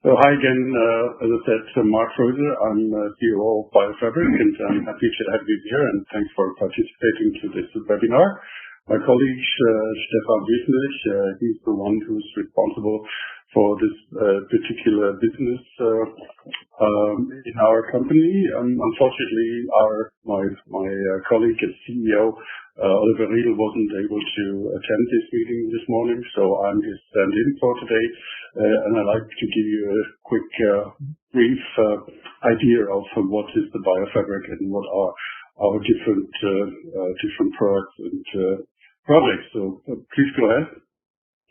So hi again, as I said, Mark Fröser. I'm CEO of Biofabrik, and I'm happy to have you here, and thanks for participating to this webinar. My colleague, Stefan Wesentlich, he's the one who's responsible for this particular business in our company. Unfortunately, my colleague and CEO, Oliver Riedel, wasn't able to attend this meeting this morning, so I'm his stand-in for today. And I'd like to give you a quick, brief idea of what is the Biofabrik and what are our different products and projects. So please go ahead.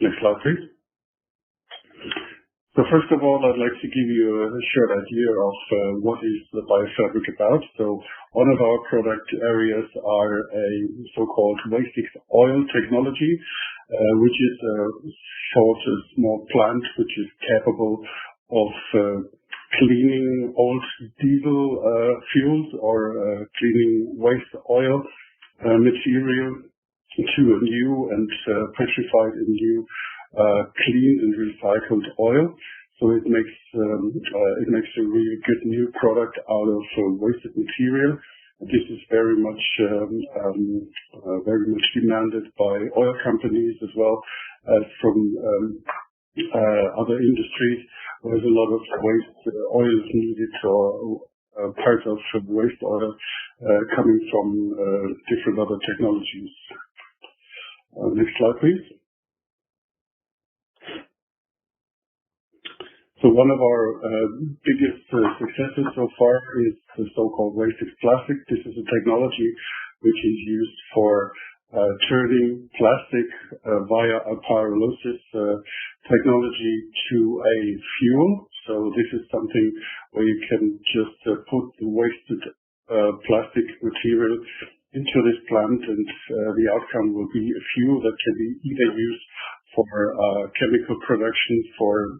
Next slide, please. So first of all, I'd like to give you a short idea of what is the Biofabrik about. So one of our product areas are a so-called waste oil technology, which is a small plant which is capable of cleaning old diesel fuels or cleaning waste oil material to a new and petrified and new clean and recycled oil. So it makes a really good new product out of wasted material. This is very much demanded by oil companies as well as from other industries. There's a lot of waste oil is needed, or part of waste oil coming from different other technologies. Next slide, please. So one of our biggest successes so far is the so-called waste plastic. This is a technology which is used for turning plastic via a pyrolysis technology to a fuel. So this is something where you can just put the wasted plastic material into this plant, and the outcome will be a fuel that can be either used for chemical production, for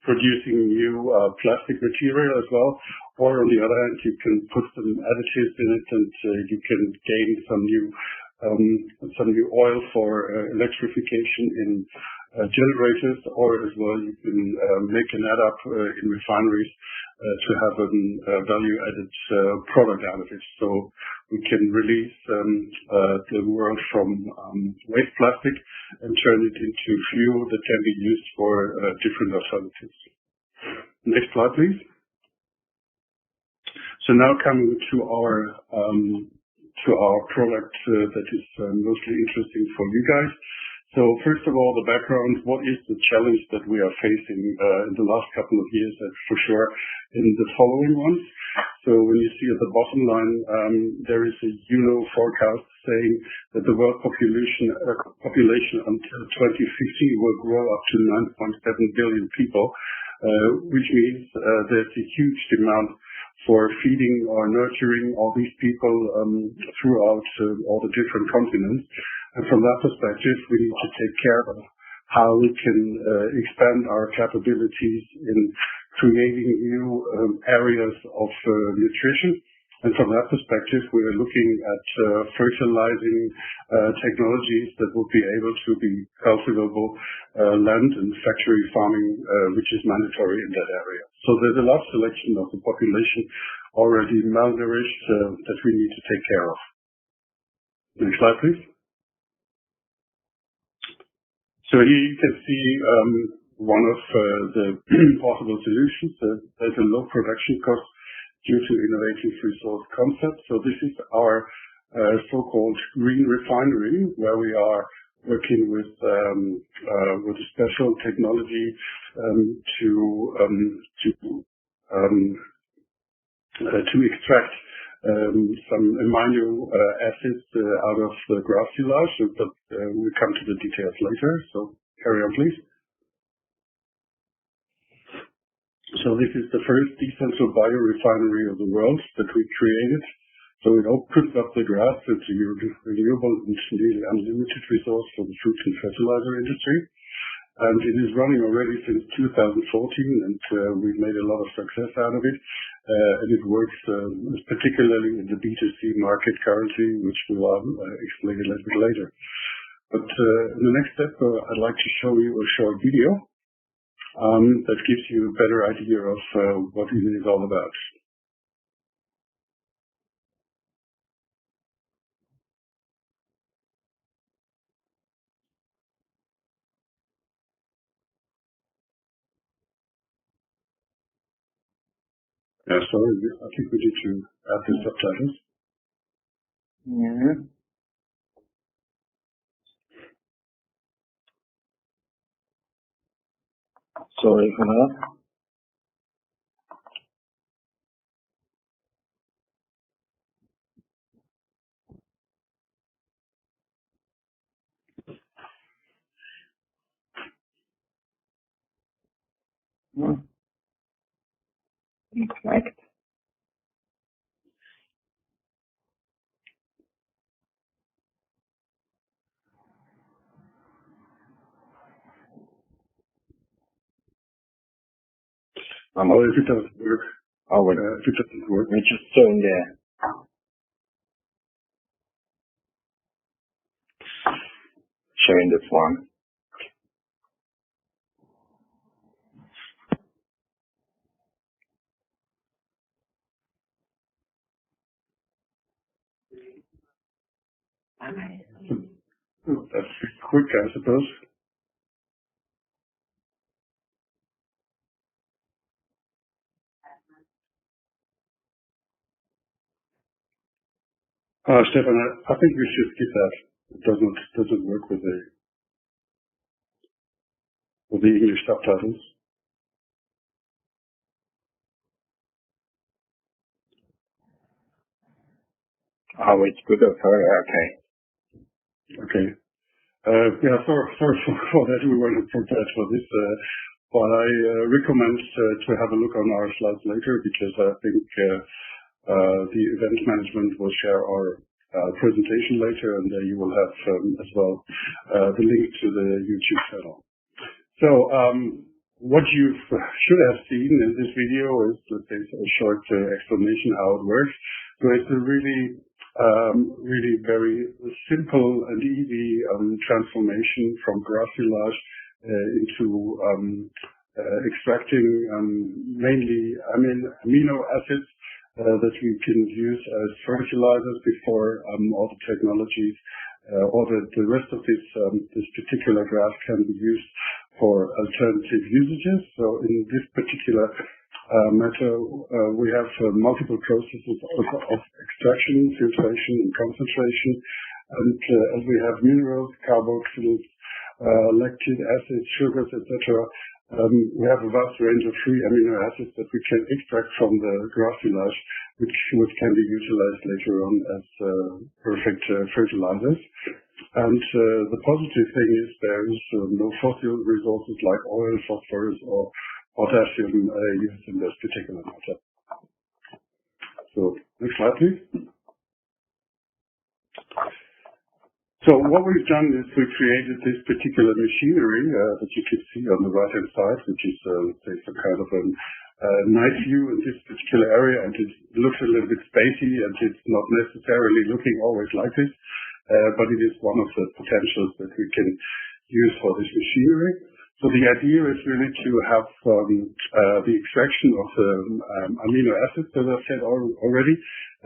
producing new plastic material as well, or on the other hand, you can put some additives in it, and you can gain some new oil for electrification in generators, or as well you can make an add-up in refineries to have a value-added product out of it. So we can release the world from waste plastic and turn it into fuel that can be used for different alternatives. Next slide, please. So now coming to our product that is mostly interesting for you guys. So first of all, the background, what is the challenge that we are facing in the last couple of years, and for sure in the following ones. So when you see at the bottom line, there is a forecast saying that the world population until 2050 will grow up to 9.7 billion people, which means there's a huge demand for feeding or nurturing all these people throughout all the different continents. And from that perspective, we need to take care of how we can expand our capabilities in creating new areas of nutrition. And from that perspective, we are looking at fertilizing technologies that will be able to be cultivable land and factory farming, which is mandatory in that area. So there's a large selection of the population already malnourished that we need to take care of. Next slide, please. So here you can see one of the possible solutions. There's a low production cost due to innovative resource concept. So this is our so-called green refinery, where we are working with a special technology to extract some amino acids out of the grass silage, but we'll come to the details later. So carry on, please. So this is the first decentral biorefinery of the world that we created. So it opens up the grass. It's a renewable and nearly unlimited resource for the food and fertilizer industry. And it is running already since 2014, and we've made a lot of success out of it. And it works particularly in the B2C market currently, which we'll explain a little bit later. But in the next step, I'd like to show you a short video that gives you a better idea of what it is all about. Yeah, sorry, I think we need to add the subtitles. Yeah. Sorry for that. Correct. Or if it doesn't work. If it doesn't work. We're just doing sharing this one. That's quick, I suppose. Stefan, I think we should skip that. It doesn't work with the English subtitles. Oh, it's good. Okay. Okay. Yeah, sorry for that. We weren't prepared for this. But I recommend to have a look on our slides later, because I think the event management will share our presentation later, and there you will have as well the link to the YouTube channel. So what you should have seen in this video is, let's say, a short explanation how it works. So it's a really very simple and easy transformation from grass silage into extracting mainly amino acids that we can use as fertilizers before all the technologies or the rest of this particular grass can be used for alternative usages. So in this particular matter, we have multiple processes of extraction, filtration, and concentration. And as we have minerals, carboxyls, lactic acids, sugars, etc., we have a vast range of free amino acids that we can extract from the grass silage, which can be utilized later on as perfect fertilizers. And the positive thing is there is no fossil resources like oil, phosphorus, or potassium used in this particular matter. So next slide, please. So what we've done is we created this particular machinery that you can see on the right-hand side, which is, let's say, some kind of a night view in this particular area, and it looks a little bit spacey, and it's not necessarily looking always like this, but it is one of the potentials that we can use for this machinery. So the idea is really to have the extraction of the amino acids, as I said already,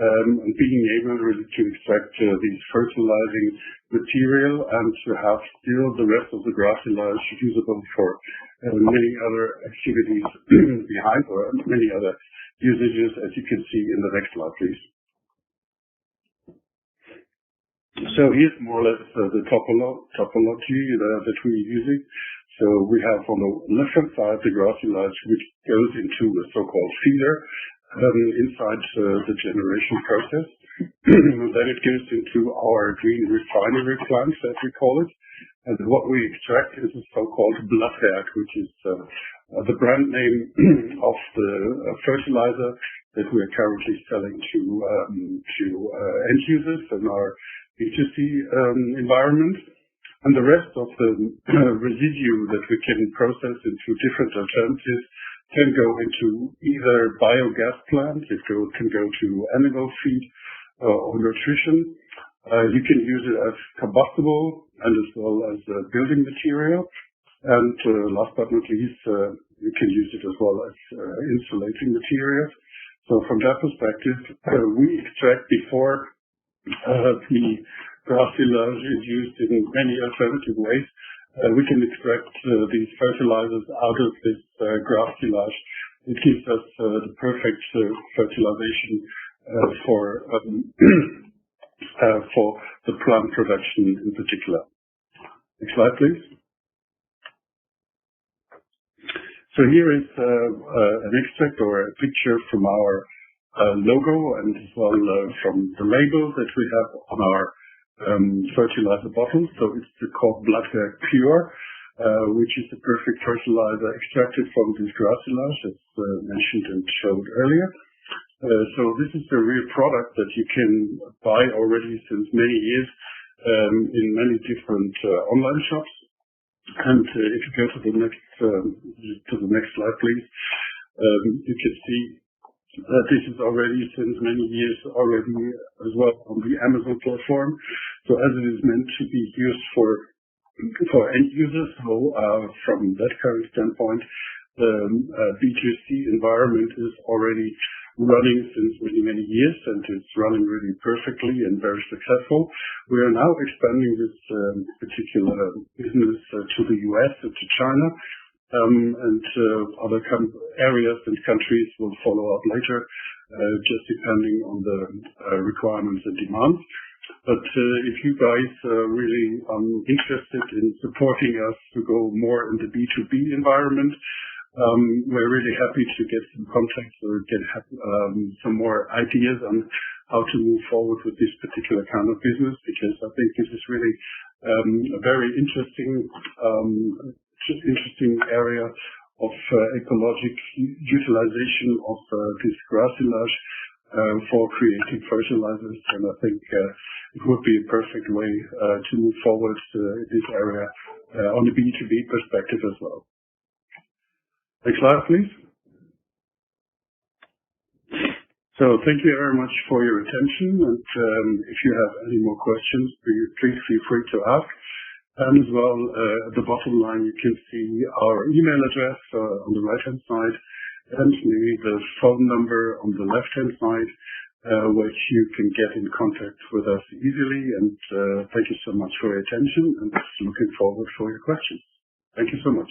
and being able really to extract these fertilizing material and to have still the rest of the grass silage usable for many other activities behind, or many other usages, as you can see in the next slide, please. So here's more or less the topology that we're using. So we have on the left-hand side the grass silage, which goes into a so-called feeder inside the generation process. Then it goes into our green refinery plant, as we call it. And what we extract is a so-called Blattwerk, which is the brand name of the fertilizer that we are currently selling to end users in our B2C environment. And the rest of the residue that we can process into different alternatives can go into either biogas plant, it can go to animal feed or nutrition. You can use it as combustible and as well as building material. And last but not least, you can use it as well as insulating materials. So from that perspective, we extract before the grass silage is used in many alternative ways. We can extract these fertilizers out of this grass silage. It gives us the perfect fertilization for the plant production in particular. Next slide, please. So here is an extract or a picture from our logo and as well from the label that we have on our fertilizer bottle. So it's called Blattwerk Pure, which is the perfect fertilizer extracted from this grass silage, as mentioned and showed earlier. So this is a real product that you can buy already since many years in many different online shops. And if you go to the next slide, please, you can see that this is already since many years already as well on the Amazon platform. So as it is meant to be used for end users, so from that current standpoint, the B2C environment is already running since many years, and it's running really perfectly and very successful. We are now expanding this particular business to the US and to China, and other areas and countries will follow up later, just depending on the requirements and demands. But if you guys are really interested in supporting us to go more in the B2B environment, we're really happy to get some contacts or get some more ideas on how to move forward with this particular kind of business, because I think this is really a very interesting area of ecologic utilization of this grass silage for creating fertilizers, and I think it would be a perfect way to move forward in this area on the B2B perspective as well. Next slide, please. So thank you very much for your attention, and if you have any more questions, please feel free to ask. And as well, at the bottom line, you can see our email address on the right-hand side, and maybe the phone number on the left-hand side, which you can get in contact with us easily. And thank you so much for your attention, and looking forward for your questions. Thank you so much.